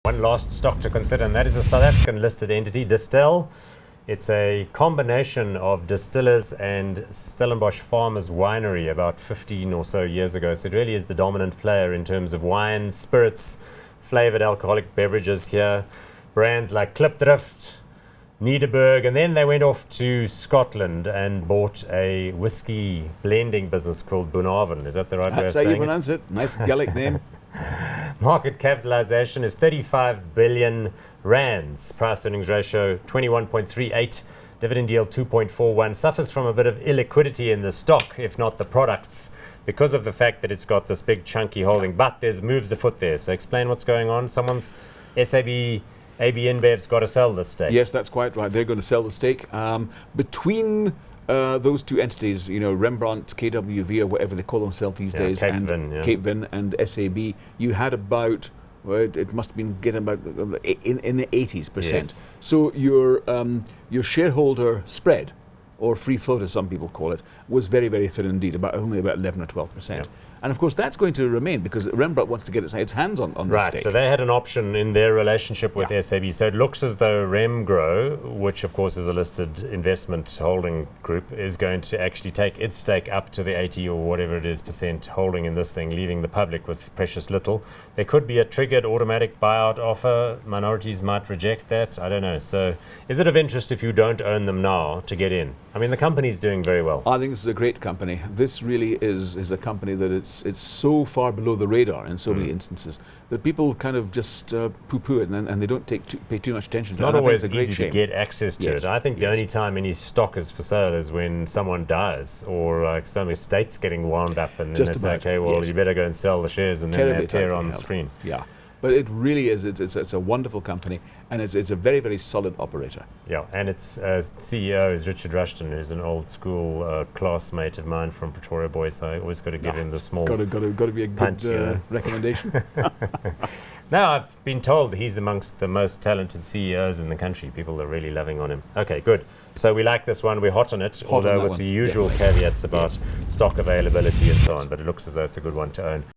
One last stock to consider, and that is a South African listed entity, Distell. It's a combination of distillers and Stellenbosch Farmers Winery about 15 or so years ago. So it really is the dominant player in terms of wines, spirits, flavored alcoholic beverages here. Brands like Klipdrift, Nederburg, and then they went off to Scotland and bought a whiskey blending business called Bunavon. Is that the right way of That's how you saying pronounce it. Nice Gaelic name. Market capitalization is 35 billion rands. Price earnings ratio 21.38. Dividend yield 2.41. Suffers from a bit of illiquidity in the stock, if not the products, because of the fact that it's got this big chunky holding. But there's moves afoot there. So explain what's going on. Someone's AB InBev's got to sell this stake. Yes, that's quite right. They're going to sell the stake. Between those two entities, you know, Rembrandt, KWV, or whatever they call themselves these days, Cape and Vin, yeah. Cape Vin and SAB, you had about, well, it must have been getting about in the 80s%. Yes. So your shareholder spread, or free float as some people call it, was very, very thin indeed, only about 11 or 12%. Yeah. And of course that's going to remain because Rembrandt wants to get its hands on the Right, stake. so they had an option in their relationship with SAB. So it looks as though Remgro, which of course is a listed investment holding group, is going to actually take its stake up to the 80 or whatever it is % holding in this thing, leaving the public with precious little. There could be a triggered automatic buyout offer. Minorities might reject that. I don't know. So is it of interest if you don't own them now to get in? I mean, the company's doing very well. I think this is a great company. This really is a company that it's so far below the radar in so many instances that people kind of just poo-poo it and they don't pay too much attention It's to it. not And I think always it's a great easy to shame. get access to Yes, it. I think the yes. only time any stock is for sale is when someone dies or some estate's getting wound up and then Just they say, about, okay, well, yes. you better go and sell the shares, and then Terribly they appear tightly on the held. screen. Yeah, but it really is. It's a wonderful company, and it's a very, very solid operator. Yeah, and its CEO is Richard Rushton, who's an old school classmate of mine from Pretoria Boys. So I always got to give him the small Got to be a punt, you know. good recommendation. Now, I've been told that he's amongst the most talented CEOs in the country. People are really loving on him. Okay, good. So we like this one. We're hot on it, on although that with one, the usual definitely. caveats about stock availability and so on. But it looks as though it's a good one to own.